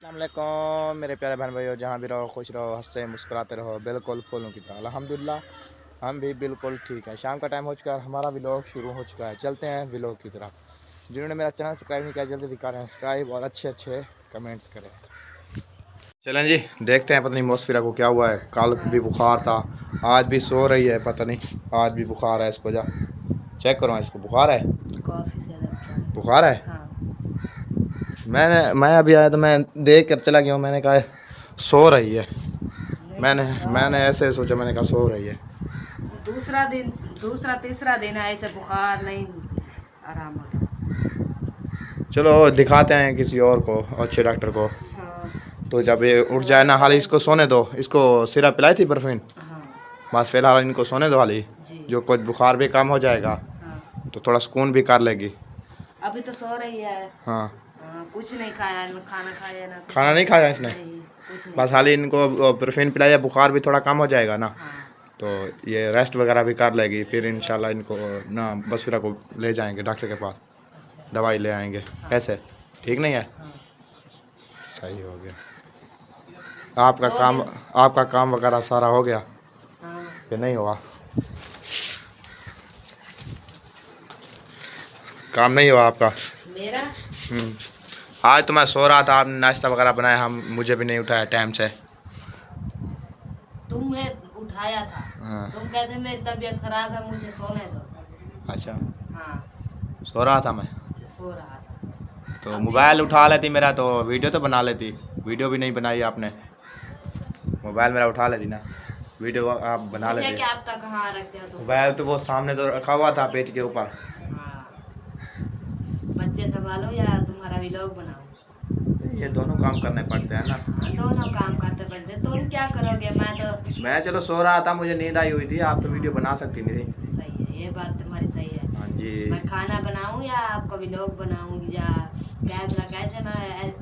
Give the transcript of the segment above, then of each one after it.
अस्सलामुअलैकुम मेरे प्यारे बहन भाइयों, जहाँ भी रहो खुश रहो, हंसते मुस्कुराते रहो, बिल्कुल फूलों की तरह। अल्हम्दुलिल्लाह हम भी बिल्कुल ठीक है। शाम का टाइम हो चुका है, हमारा व्लॉग शुरू हो चुका है। चलते हैं व्लॉग की तरफ। जिन्होंने मेरा चैनल सब्सक्राइब नहीं किया जल्दी दिखा रहे हैं सब्सक्राइब और अच्छे अच्छे कमेंट्स करें। चलें जी, देखते हैं। पता नहीं मौसफिरा को क्या हुआ है। कल भी बुखार था, आज भी सो रही है। पता नहीं आज भी बुखार है इसको। जा चेक करो, इसको बुखार है, काफी से लगता है बुखार है। हाँ। मैं अभी आया तो मैं देख कर चला गया। मैंने कहा सो रही है। मैंने ऐसे सोचा, मैंने कहा सो रही है। दूसरा तीसरा दिन है ऐसे बुखार नहीं आराम होता। चलो दिखाते हैं किसी और को, अच्छे डॉक्टर को। हाँ। तो जब ये उठ जाए ना, हाल इसको सोने दो। इसको सिरप पिलाई थी परफीन। हाँ। बस फिलहाल इनको सोने दो हाली, जो कुछ बुखार भी कम हो जाएगा। हाँ। तो थोड़ा सुकून भी कर लेगी। अभी तो सो रही है। हाँ, कुछ नहीं खाया, खाना खाया ना, खाना नहीं खाया इसने। कुछ नहीं। बस हाली इनको परफीन पिलाया, बुखार भी थोड़ा कम हो जाएगा ना। हाँ। तो ये रेस्ट वगैरह भी कर लेगी। फिर इंशाल्लाह इनको ना बसफिरा को ले जाएंगे डॉक्टर के पास। अच्छा। दवाई ले आएंगे। कैसे ठीक नहीं है? हाँ। सही हो गया। आपका काम वगैरह सारा हो गया? हाँ। कि नहीं हुआ? काम नहीं हुआ आपका? मेरा आज तो मैं सो रहा था, आपने नाश्ता वगैरह बनाया, हम मुझे भी नहीं उठाया टाइम से। तुमने उठाया था। हाँ। तुम कहते मेरी तबीयत खराब है, मुझे सोने दो। अच्छा। हाँ। सो रहा था मैं। सो रहा था तो मोबाइल उठा लेती मेरा, तो वीडियो तो बना लेती। वीडियो भी नहीं बनाई आपने। मोबाइल मेरा उठा लेती ना, वीडियो आप बना लेते। क्या आप तक कहाँ रखते हो? मोबाइल तो वो सामने तो रखा हुआ था पेट के ऊपर। हाँ। बच्चे संभालो या तुम्हारा व्लॉग बनाओ? ये दोनों काम करने पड़ते हैं ना। हाँ, दोनों काम करते पड़ते। तुम क्या करोगे? मैं चलो सो रहा था, मुझे नींद आई हुई थी। आप तो वीडियो बना सकती नहीं थी। सही है, ये बात तुम्हारी सही है। हाँ जी। मैं खाना बनाऊं या आपका व्लॉग बनाऊं या कैमरा? कैसे मैं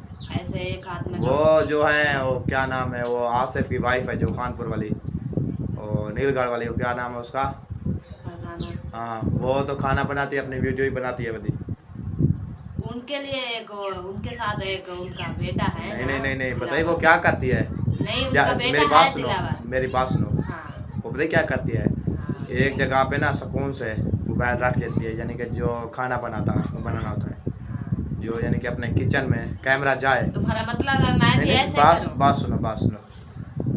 ऐसे एक हाथ में वो जो है, वो क्या नाम है, वो आसिफ की वाइफ है जो खानपुर वाली, वो नीलगढ़ वाली, वो क्या नाम है उसका? हाँ, वो तो खाना बनाती है, अपनी वीडियो ही बनाती है बदी। उनके लिए उनके साथ एक उनका बेटा है। नहीं बताइए वो क्या करती है। नहीं, उनका बेटा मेरी बात है सुनो, दिलावर। मेरी बात सुनो। हाँ। वो बताइए क्या करती है। हाँ। एक जगह पे ना सुकून से मोबाइल रख लेती है, यानी कि जो खाना बनाना होता है, जो यानी कि अपने किचन में कैमरा जाए। तुम्हारा मतलब है मैं भी ऐसे करूं? बात सुनो।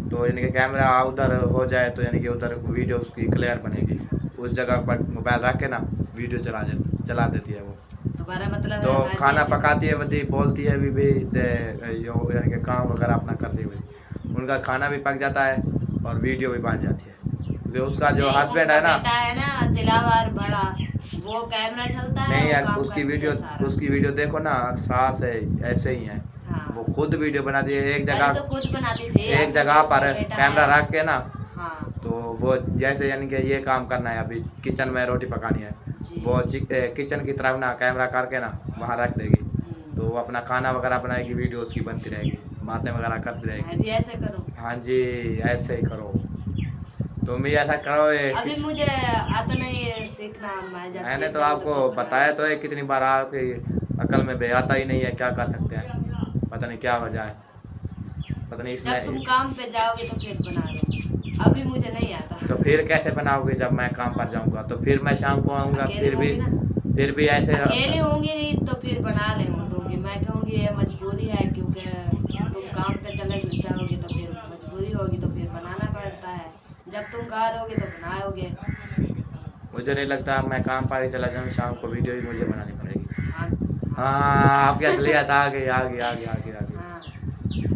तो यानी कि कैमरा उधर हो जाए तो यानी कि उधर वीडियो उसकी क्लियर बनेगी। उस जगह पर मोबाइल रख के ना वीडियो चला देती है वो। तुम्हारा मतलब तो है खाना पकाती है बदी, बोलती है भी जो यानी कि काम वगैरह अपना करती हुई उनका खाना भी पक जाता है और वीडियो भी बन जाती है। क्योंकि उसका जो हस्बैंड है ना दिलावर बड़ा, वो कैमरा चलता है। नहीं यार, उसकी वीडियो देखो ना, सास है ऐसे ही है। हाँ। वो खुद वीडियो बनाती है। एक खुद बनाती थी। एक जगह पर कैमरा रख के ना। हाँ। तो वो जैसे यानी कि ये काम करना है, अभी किचन में रोटी पकानी है, वो किचन की तरफ ना कैमरा करके ना वहाँ रख देगी। तो वो अपना खाना वगैरह बनाएगी, वीडियो उसकी बनती रहेगी, बातें वगैरह करती रहेगी। मैं भी ऐसे करूँ? हाँ जी, ऐसे ही करो, तुम भी ऐसा करो। अभी मुझे आता नहीं है सीखना। मैंने तो आपको बताया तो है कितनी बार, आपकी अकल में भी आता ही नहीं है। क्या कर सकते हैं, पता नहीं क्या वजह है, पता नहीं। जब तुम काम पे जाओगे तो फिर बना लो, अभी मुझे नहीं आता। तो फिर कैसे बनाओगे? जब मैं काम पर जाऊंगा तो फिर मैं शाम को आऊंगा, फिर भी ऐसे अकेले होंगी तो फिर बना ले होंगी। मैं कहूँगी ये मजबूरी है, क्योंकि तुम काम पे चले जाओगे तो फिर मजबूरी होगी, तो फिर बनाना पड़ता है। जब तुम घर रहोगे तो बनाओगे। मुझे नहीं लगता, मैं काम पर ही चला जाऊँ, शाम को वीडियो ही मुझे बनानी पड़ेगी। हाँ, आपकी असलियत आ गई। हाँ।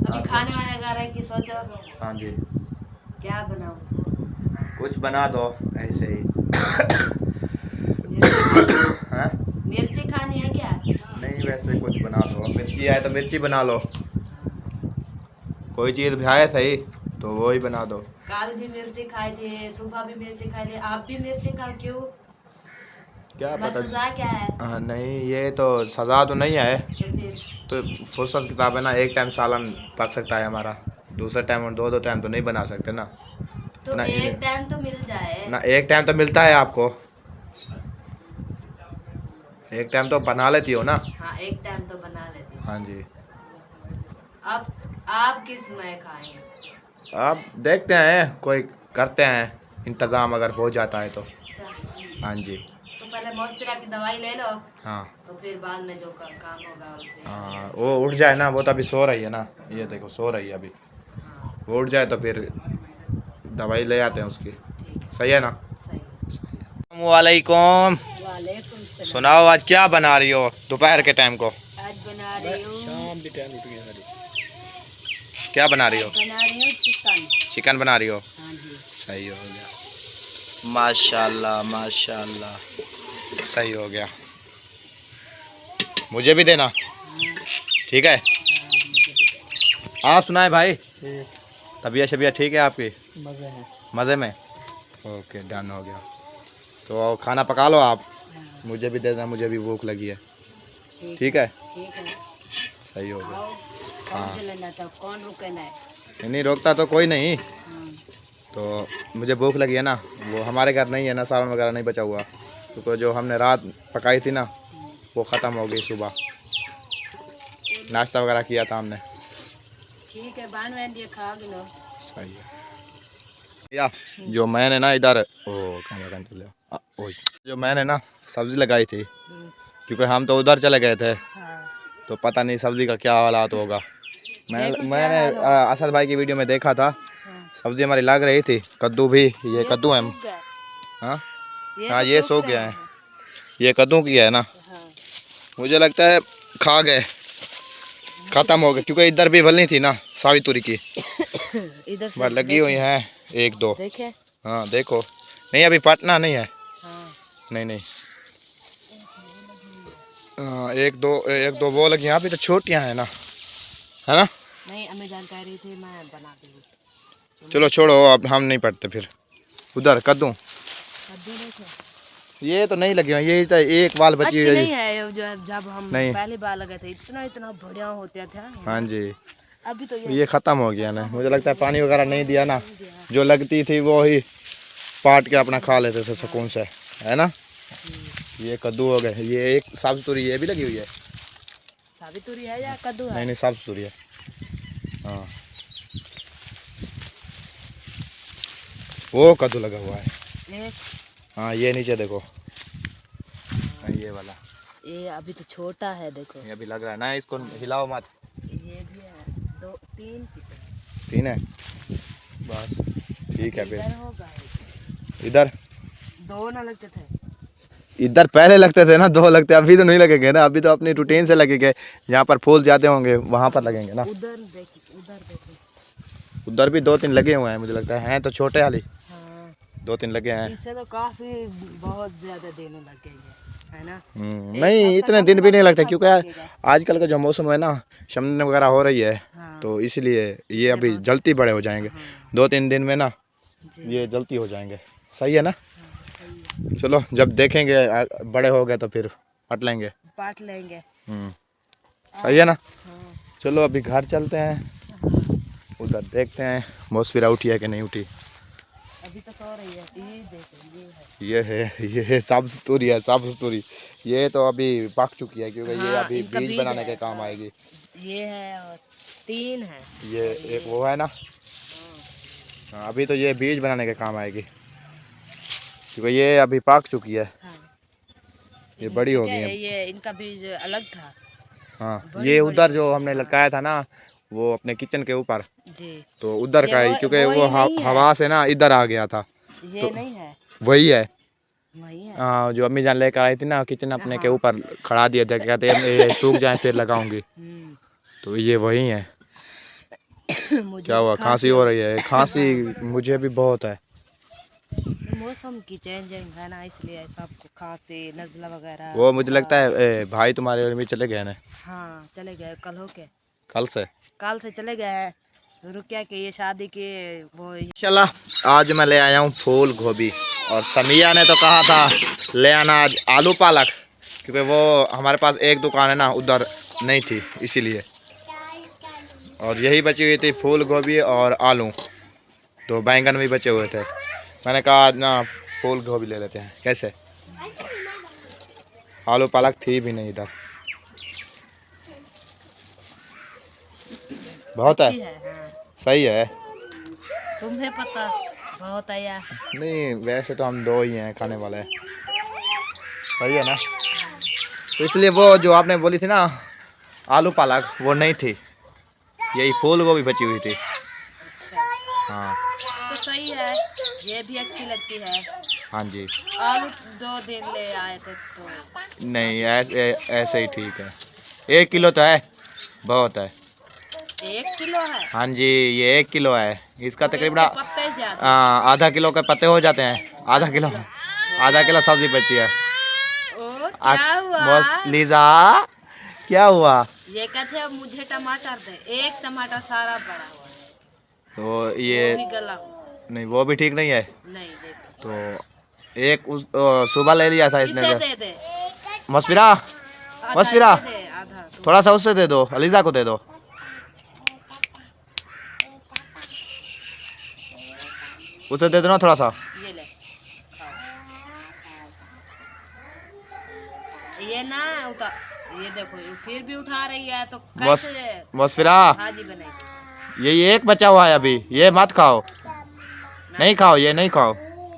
अभी खाने वाने का रहे कि सोचो। हाँ जी, क्या बनाऊं? कुछ बना दो ऐसे ही। हाँ? मिर्ची खानी है क्या? नहीं, वैसे कुछ बना दो। मिर्ची है तो मिर्ची बना लो, कोई चीज़ भी आए सही तो वो ही बना दो। कल भी मिर्ची खाई थी, सुबह भी मिर्ची खाई थी, आप भी मिर्ची खाओ। क्यों? क्या पता सजा क्या है? नहीं, ये तो सज़ा तो नहीं है। तो तो फुर्सत किताब है ना, एक टाइम सालन पक सकता है हमारा, दूसरे टाइम और दो टाइम तो नहीं बना सकते ना। तो ना एक टाइम तो मिल जाए ना, एक टाइम तो मिलता है आपको, एक टाइम तो बना लेती हो ना। हाँ, एक टाइम तो बना लेती। हाँ जी, अब आप किस में खाएं? अब देखते हैं, कोई करते हैं इंतज़ाम, अगर हो जाता है तो। अच्छा, हाँ जी। तो पहले मौसरा की दवाई ले लो, हाँ तो फिर बाद में जो काम होगा वो फिर। हाँ, वो उठ जाए ना, वो तो अभी सो रही है ना, ये देखो सो रही है अभी। हाँ वो उठ जाए तो फिर दवाई ले आते हैं उसकी। ठीक है, सही है ना? सही। वालेकुम। वालेकुम सलाम। सुनाओ, आज क्या बना रही हो दोपहर के टाइम को? आज बना रही हूँ, शाम के टाइम उठ गया सारी। क्या बना रही हो? बना रही हूँ चिकन। चिकन बना रही हो? हाँ जी। सही हो गया, माशाल्लाह माशाल्लाह, सही हो गया। मुझे भी देना, ठीक है? आप सुनाए भाई, तबीयत शबीयत ठीक है आपकी? मजे हैं। मज़े में? ओके, डन हो गया। तो खाना पका लो आप, मुझे भी दे देना, मुझे भी भूख लगी है। ठीक है, ठीक है, सही हो गया। आओ। हाँ। कौन चलेगा तो कौन रुकेगा है? नहीं रोकता तो कोई नहीं, हाँ। तो मुझे भूख लगी है ना, वो हमारे घर नहीं है ना, सालन वगैरह नहीं बचा हुआ, क्योंकि जो हमने रात पकाई थी ना वो ख़त्म हो गई। सुबह नाश्ता वगैरह किया था हमने। ठीक है, बान वैन दिए खा लो। सही है या जो मैंने ना इधर जो मैंने ना सब्ज़ी लगाई थी, क्योंकि हम तो उधर चले गए थे, हाँ। तो पता नहीं सब्ज़ी का क्या हालात होगा। देखो मैंने क्या हाल असद भाई की वीडियो में देखा था, हाँ। सब्ज़ी हमारी लग रही थी, कद्दू भी, ये कद्दू है। सूख गया। हाँ तो ये सूख गया है, ये कद्दू की है ना। हाँ। मुझे लगता है खा गए, ख़त्म हो गए, क्योंकि इधर भी बलनी थी ना सावी तुरी की, इधर से बस लगी हुई हैं एक दो। देखे। हाँ देखो, नहीं अभी पटना नहीं है। हाँ। नहीं नहीं, हाँ एक दो वो लगी, यहाँ पे तो छोटियाँ हैं ना, है ना? नहीं, हमें जानकारी थी, मैं बना दूँगी। चलो छोड़ो, अब हम नहीं पढ़ते फिर। उधर कद्दू, कद्दू देखे। ये तो नहीं लगी हुई, ये तो एक बाल बची अच्छी हुई नहीं है। है, जो जब हम नहीं। पहली बार लगे थे इतना इतना बढ़िया होता था। हाँ जी, अभी तो ये ख़त्म हो गया ना, मुझे लगता है पानी वगैरह नहीं दिया ना, जो लगती थी वो ही पाट के अपना खा लेते थे सुकून से, है ना? ये कद्दू हो गए, ये एक सब्ज़ तुरी ये भी लगी हुई है। साबितुरी है या कद्दू है? नहीं नहीं, सब्ज़ तुरी है। हाँ वो कद्दू लगा हुआ है। एक। हाँ ये नीचे देखो, हाँ, ये वाला, ये अभी तो छोटा है, देखो। ये अभी लग रहा है ना, इसको हिलाओ मत। ये भी है, दो तीन पीस। तीन है बस, ठीक है। इधर फिर होगा, इधर दो ना लगते थे। इधर पहले लगते थे ना, दो लगते, अभी तो नहीं लगेंगे ना, अभी तो अपनी रूटीन से लगेंगे, जहाँ पर फूल जाते होंगे वहाँ पर लगेंगे ना। उधर देखिए, उधर देखिए। उधर भी दो तीन लगे हुए हैं, मुझे लगता है तो छोटे वाली हाँ। दो तीन लगे हैं। इससे तो काफी बहुत ज्यादा दिन लग गए है ना। नहीं इतने दिन भी नहीं लगते, क्योंकि आजकल का जो मौसम है ना, शमन वगैरह हो रही है, हाँ। तो इसलिए ये अभी जल्दी बड़े हो जाएंगे। हाँ। 2-3 दिन में ना जी। ये जल्दी हो जाएंगे। सही है ना? हाँ, सही है। चलो जब देखेंगे बड़े हो गए तो फिर पट लेंगे। पाट लेंगे। सही है ना? हाँ। चलो अभी घर चलते हैं, उधर देखते हैं मौसफिरा उठी है कि नहीं उठी। अभी तो सो रही है, ये देखो, ये है। ये है सब्ज़ तूरी है, सब्ज़ तूरी। ये तो अभी पक चुकी है, क्योंकि ये हाँ, अभी इनका बीज बीज बनाने है। के काम आएगी। ये है और तीन है। ये एक वो है ना, हाँ, अभी तो ये बीज बनाने के काम आएगी, क्योंकि ये अभी पक चुकी है। हाँ। ये बड़ी हो गई है। ये इनका बीज अलग था। हाँ ये उधर जो हमने लटकाया था ना, वो अपने किचन के ऊपर, जी। तो उधर का ही, क्योंकि वो हवा से ना इधर आ गया था। ये तो नहीं है, वही है। वही है। हाँ जो अम्मी जान लेकर आई थी ना, किचन अपने के ऊपर खड़ा दिया था, कहते हैं ये सूख जाए फिर लगाऊंगी, तो ये वही है। क्या हुआ, खांसी हो रही है? खांसी मुझे भी बहुत है। मौसम की चेंजिंग है ना, इसलिए सबको खांसी नज़ला वगैरह। वो मुझे लगता है भाई तुम्हारे और भी चले गए ना? हाँ चले गए, कल हो के, कल से चले गए हैं। रुकिया के ये शादी के वो। इंशाल्लाह आज मैं ले आया हूँ फूल गोभी, और समिया ने तो कहा था ले आना आज आलू पालक, क्योंकि वो हमारे पास एक दुकान है ना, उधर नहीं थी इसीलिए। और यही बची हुई थी फूल गोभी और आलू, तो बैंगन भी बचे हुए थे। मैंने कहा आज ना फूल गोभी ले लेते हैं, कैसे? आलू पालक थी भी नहीं इधर। बहुत है, अच्छी है हाँ। सही है। तुम्हें पता बहुत है यार। नहीं वैसे तो हम 2 ही हैं खाने वाले, सही है ना। तो इसलिए वो जो आपने बोली थी ना आलू पालक, वो नहीं थी, यही फूल गोभी बची हुई थी। अच्छा हाँ तो सही है, ये भी अच्छी लगती है। हाँ जी। आलू 2 दिन ले आए थे तो नहीं ऐसे ही ठीक है। 1 किलो तो है, बहुत है। 1 किलो है हाँ जी ये 1 किलो है, इसका तो तकरीबन इसके पत्ते ज्यादा आधा किलो के पत्ते हो जाते हैं, आधा किलो सब्जी बचती है। ओ क्या हुआ? लीजा क्या हुआ? ये कहते हैं मुझे टमाटर दे, एक टमाटर सारा पड़ा हुआ है, तो वो ये भी गला हुआ नहीं, वो भी ठीक नहीं है। नहीं। देखो तो एक सुबह ले लिया था इसने इसे जो दे दे, मसफिरा, आधा मसफिरा इसे दे, आधा तू। थोड़ा सा उससे दे दो, अलीजा को दे दो। उसे दे दो ना थोड़ा सा। ये ले खाओ। ये ना उतार, ये देखो ये फिर भी उठा रही है तो कैसे मसफिरा भाजी बनेगी? ये एक बचा हुआ है अभी, ये मत खाओ, नहीं खाओ, ये नहीं खाओ,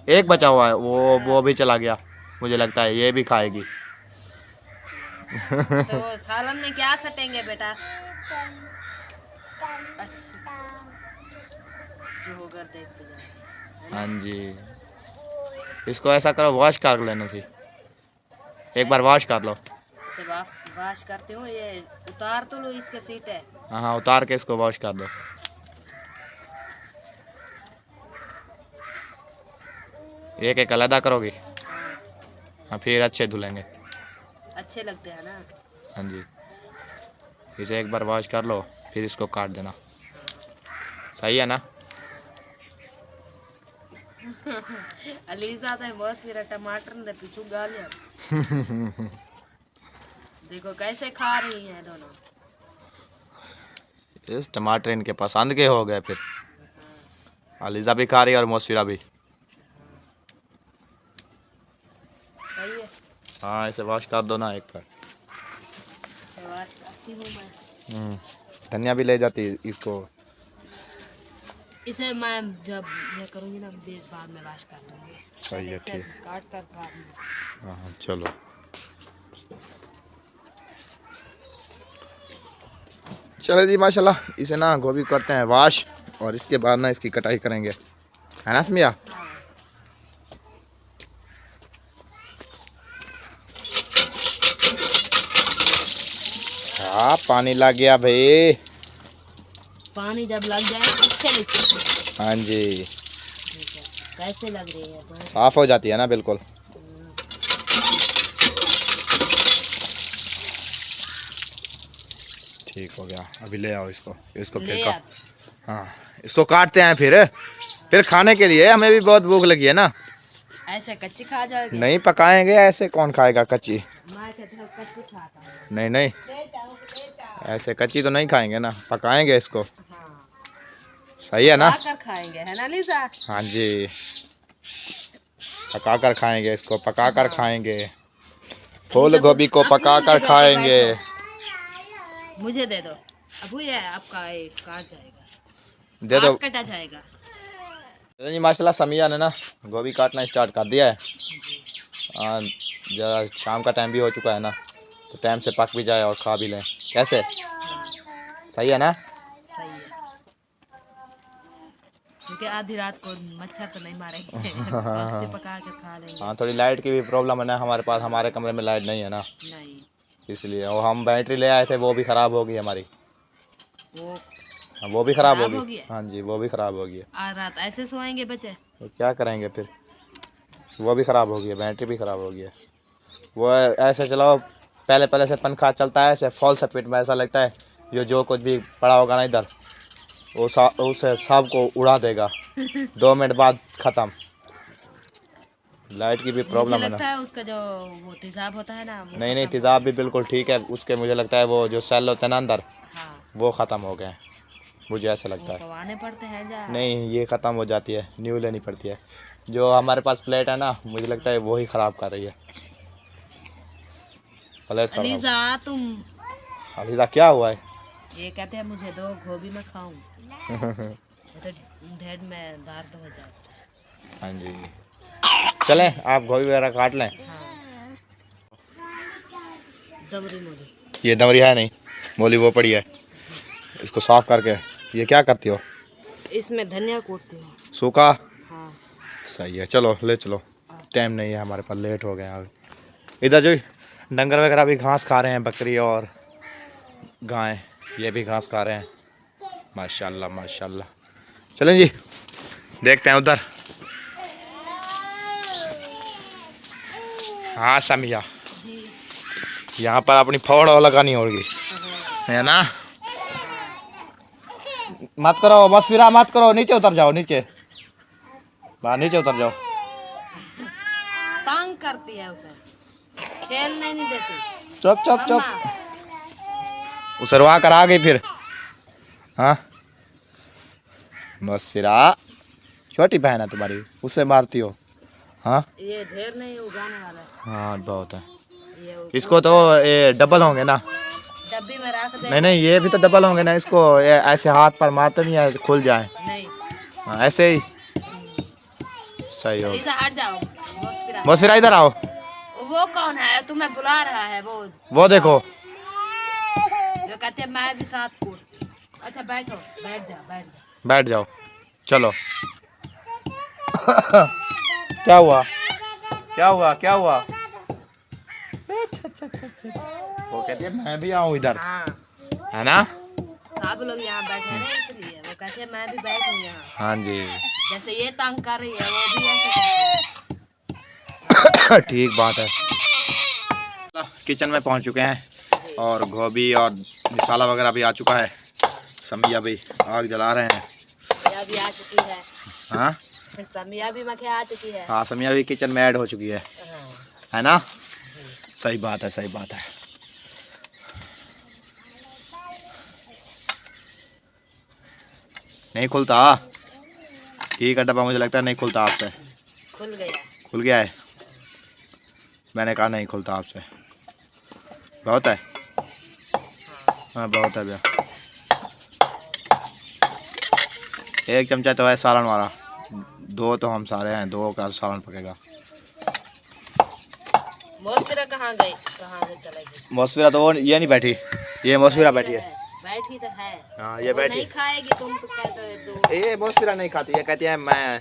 एक बचा हुआ है, वो भी चला गया, मुझे लगता है ये भी खाएगी। तो सालन में क्या सटेंगे बेटा? अच्छा जो होगा देखते जाओ। हाँ जी, इसको ऐसा करो, वॉश कर लेना थी, एक बार वॉश कर लो। से वाश करती हूँ, ये उतार तो लो इसके सीट है। हाँ हाँ उतार के इसको वॉश कर दो। एक एक अलग करोगी? हाँ हाँ फिर अच्छे धुलेंगे। अच्छे लगते हैं ना। हाँ जी, इसे एक बार वॉश कर लो, फिर इसको काट देना, सही है ना। अलीजा तो बस मेरा टमाटर ने पीछू गालिया। देखो कैसे खा रही हैं दोनों। इस टमाटर इनके पसंद के हो गए फिर, अलीजा भी खा रही है और मौसफिरा भी। सही है, हाँ इसे वॉश कर दो ना एक बार। वाश करती हूँ मैं। धनिया भी ले जाती इसको। इसे मैं जब ये करूँगी ना बाद में वाश कर दूँगी। सही है, इसे ठीक। काट कर बाद में। हाँ चलो। चलो जी माशाल्लाह, इसे ना गोभी करते हैं वाश, और इसके बाद ना इसकी कटाई करेंगे, है ना समिया। हाँ पानी लग गया भाई। पानी जब लग जाए तो अच्छे लगते हैं। हाँ जी, कैसे लग रही है तो? साफ हो जाती है ना बिल्कुल। ठीक हो गया, अभी ले आओ इसको ले फिर आ। हाँ इसको काटते हैं फिर खाने के लिए, हमें भी बहुत भूख लगी है ना। ऐसे कच्ची खा जाओगे? नहीं पकाएंगे, ऐसे कौन खाएगा कच्ची। मैं कहती हूँ कच्ची खाता हूँ। नहीं नहीं, ऐसे कच्ची तो नहीं खाएंगे ना, पकाएंगे इसको, हाँ सही है ना। पका कर खाएंगे है ना लीजा? हाँ जी, पका कर खाएंगे इसको, पका कर खाएंगे, फूल गोभी को पका कर खाएंगे। मुझे दे दो अबू, ये आपका एक काट जाएगा, दे दो। कटा जाएगा। जी माशाल्लाह समिया ने ना गोभी काटना स्टार्ट कर दिया है। जरा शाम का टाइम भी हो चुका है ना, तो टाइम से पक भी जाए और खा भी लें, कैसे सही है ना। सही है, क्योंकि आधी रात को मच्छर तो नहीं मारेंगे। पका के खा लेंगे। हाँ थोड़ी लाइट की भी प्रॉब्लम है ना हमारे पास, हमारे कमरे में लाइट नहीं है ना, नहीं इसलिए। और हम बैटरी ले आए थे, वो भी ख़राब हो गई हमारी, वो भी ख़राब हो गई। हाँ जी वो भी ख़राब हो गई है। आज रात ऐसे सोएंगे बच्चे? तो क्या करेंगे फिर, वो भी ख़राब हो गई है, बैटरी भी ख़राब हो गई है। वो ऐसे चलाओ, पहले से पंखा चलता है ऐसे फॉल स्पीड में, ऐसा लगता है जो कुछ भी पड़ा होगा ना इधर, वो उसे सब को उड़ा देगा। 2 मिनट बाद ख़त्म। लाइट की भी प्रॉब्लम है लगता ना। है उसका जो वो तेजाब होता है ना, नहीं तेजाब भी बिल्कुल ठीक है उसके, मुझे लगता है वो जो सेल होते हैं ना अंदर, हाँ वो ख़त्म हो गए हैं, मुझे ऐसा लगता है। पवाने पड़ते हैं जा। नहीं ये ख़त्म हो जाती है, न्यू लेनी पड़ती है। जो हमारे पास प्लेट है ना, मुझे लगता है वो ही ख़राब कर रही है प्लेट। अलीजा तुम अलीजा क्या हुआ है? ये कहते हैं मुझे दो, गोभी में खाऊं तो ढेर में दर्द हो जाए। हाँ जी, चलें आप गोभी वगैरह काट लें। हाँ। दमरी मोली। ये दमरी है नहीं, मोली वो पड़ी है। इसको साफ करके ये क्या करती हो? इसमें धनिया कूटती हूँ। सूखा? हाँ। सही है, चलो ले चलो, टाइम नहीं है हमारे पास, लेट हो गए अभी। इधर जो डंगर वगैरह भी घास खा रहे हैं, बकरी और गाय ये भी घास खा रहे हैं। माशाल्लाह माशाल्लाह। चलें जी देखते हैं उधर। हाँ समिया, यहाँ पर अपनी फोड़ लगानी होगी, है ना? मत करो मशविरा, मत करो, नीचे उतर जाओ, नीचे बाहर, नीचे उतर जाओ। तंग करती है उसे, खेलने नहीं देती। चुप चुप चुप, उसरवा कर आ गई फिर। हाँ मशविरा छोटी बहन है तुम्हारी, उससे मारती हो? हाँ ये ढेर नहीं उगाने वाला है। हाँ बहुत है। ये इसको तो ये डबल होंगे ना? डब्बी में रख दे। नहीं नहीं, ये भी तो डबल होंगे ना, इसको ये ऐसे हाथ पर मारते नहीं है खुल जाए? नहीं। हाँ ऐसे ही सही हो। इधर हट जाओ। मशविरा इधर आओ। वो कौन है तुम्हें बुला रहा है? वो देखो जो कहते हैं मैं भी साथ कूटती। अच्छा बैठो, बैठ जा, बैठ जा। बैठ जाओ, चलो। क्या हुआ क्या हुआ क्या हुआ? वो कहती है मैं भी आऊँ इधर, हाँ। है ना? सब लोग यहाँ बैठे हैं इसलिए वो कहते हैं मैं भी बैठूं यहाँ। हाँ जी जैसे ये तंग कर रही है वो भी ऐसे करती है। ठीक बात है। किचन में पहुंच चुके हैं और गोभी और मसाला वगैरह भी आ चुका है। समिया भी आग जला रहे हैं। समिया भी आ चुकी है। हाँ समिया भी मखे आ चुकी है। हाँ समिया भी किचन में ऐड हो चुकी है, हाँ। है ना? सही बात है, सही बात है। नहीं खुलता, ठीक है डब्बा, मुझे लगता है नहीं खुलता आपसे। खुल गया। खुल गया है? मैंने कहा नहीं खुलता आपसे। बहुत है? हाँ बहुत है भैया। एक चमचा तो है सालन वाला, दो तो हम सारे हैं, दो का सालन पकेगा। मौसफिरा कहाँ गई? कहाँ से चलेगी? मौसफिरा तो वो ये नहीं बैठी, ये मौसफिरा बैठी है। बैठी तो है। हाँ ये वो बैठी। नहीं खाएगी, तुम तो कहते हो दो। ये मौसफिरा नहीं खाती, ये कहती है मैं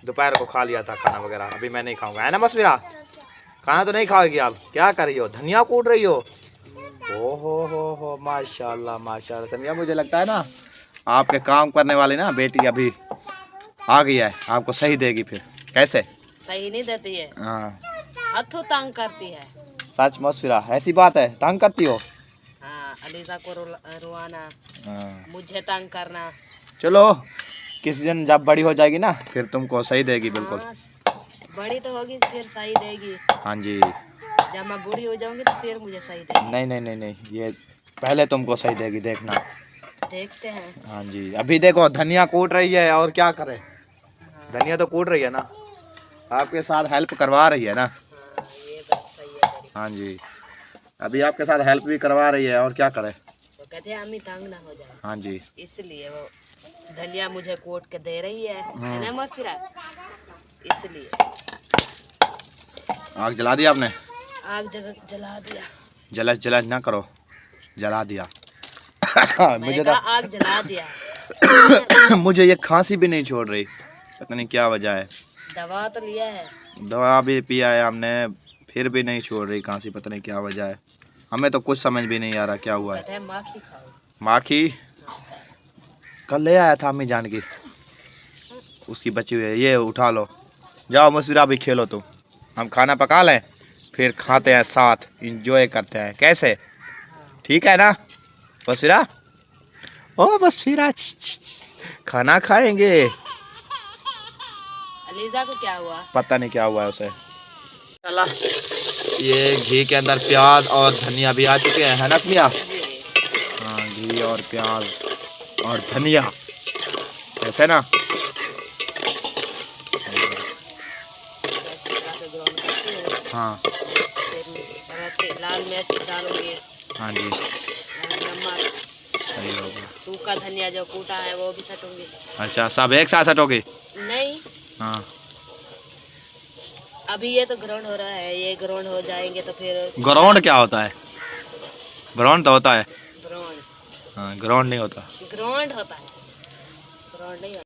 दोपहर को खा लिया था खाना वगैरह, अभी मैं नहीं खाऊंगा, है ना मौसफिरा? खाना तो नहीं खाओगी आप? क्या कर रही हो, धनिया कूट रही हो? ओ हो माशाल्लाह माशाल्लाह। समिया मुझे लगता है ना आपके काम करने वाली ना बेटी अभी आ गई है, आपको सही देगी फिर। कैसे? सही नहीं देती है, हाँ हथों तंग करती है। सच मौसफिरा ऐसी बात है, तंग करती हो? हाँ, अलीजा को रुआना, हाँ मुझे तंग करना। चलो किसी दिन जब बड़ी हो जाएगी ना फिर तुमको सही देगी बिल्कुल। हाँ, बड़ी तो होगी फिर सही देगी। हाँ जी। जब मैं बूढ़ी हो जाऊंगी तो फिर मुझे सही देगी। नहीं नहीं नहीं नहीं, ये पहले तुमको सही देगी, देखना। देखते हैं। हाँ जी, अभी देखो धनिया कूट रही है और क्या करे, हाँ, धनिया तो कूट रही है ना, आपके साथ हेल्प करवा रही है ना। हाँ, ये बात सही है तेरी। हाँ जी, अभी आपके साथ हेल्प भी करवा रही है और क्या करे। वो कहते हैं अम्मी तंग ना हो जाए, हाँ जी, इसलिए वो धनिया मुझे कोट के दे रही है ना मौसफिरा, इसलिए। आग जला दिया आपने? आग जला दिया। जलस जलस ना करो, जला दिया। मुझे कहा तो आग जला दिया। मुझे ये खांसी भी नहीं छोड़ रही, पता नहीं क्या वजह है। दवा तो लिया है, दवा भी पिया है हमने, फिर भी नहीं छोड़ रही खांसी, पता नहीं क्या वजह है। हमें तो कुछ समझ भी नहीं आ रहा क्या हुआ है। कहते हैं माखी खाओ। माखी कल ले आया था अम्मी जान की, उसकी बची हुई है, ये उठा लो, जाओ मशविरा भी खेलो तुम, हम खाना पका लें फिर खाते हैं साथ, इंजॉय करते हैं, कैसे? ठीक है ना मशविरा? ओ मशविरा खाना खाएंगे। अलीजा को क्या हुआ? पता नहीं क्या हुआ है उसे। चला ये घी के अंदर प्याज और धनिया भी आ चुके हैं, है ना समिया? हाँ घी और प्याज और धनिया, ऐसे ना। हाँ फिर लाल मिर्च डालोगे। हाँ जी, नमक, सही हो गया। सूखा धनिया जो कूटा है वो भी सटूंगी। अच्छा सब एक साथ सटोगे? नहीं, हाँ। अभी ये तो ग्राउंड हो रहा है, ये ग्राउंड हो जाएंगे तो फिर ग्राउंड क्या होता है? ग्राउंड तो होता है। ग्राउंड हाँ ग्राउंड नहीं होता। ग्राउंड होता है, ग्राउंड नहीं होता।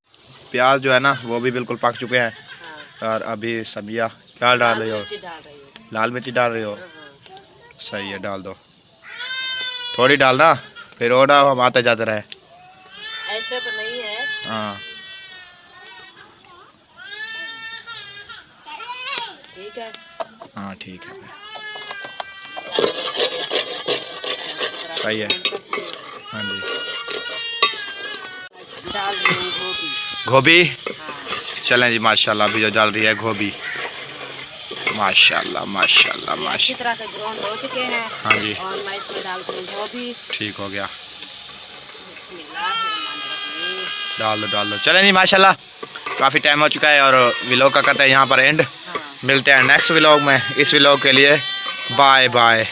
प्याज जो है ना वो भी बिल्कुल पक चुके हैं। हाँ, और अभी सब्जियाँ क्या डाल रही हो? मिर्ची डाल रही हूँ। लाल मिर्ची डाल रही हो? हाँ, हाँ। सही है, डाल दो। थोड़ी डालना, फिर और ना हम आते जाते रहे। ऐसे तो नहीं है। हाँ ठीक है। हाँ ठीक है, सही है। हाँ जी। डाल रही हूँ गोभी। गोभी? हाँ, चलें जी, माशाल्लाह अभी जो डाल रही है गोभी। माशाल्लाह माशाल्लाह ये अच्छी माशाल्लाह। तरह से ग्राउंड हो चुके हैं। हाँ जी और मैं इसमें डाल दूँ गोभी। ठीक हो गया, बिस्मिल्लाहिर्रहमानिर्रहीम। डाल दो। चलें जी माशाल्लाह, काफ़ी टाइम हो चुका है और व्लॉग का करते हैं यहाँ पर एंड। हाँ। मिलते हैं नेक्स्ट व्लॉग में। इस व्लॉग के लिए बाय बाय।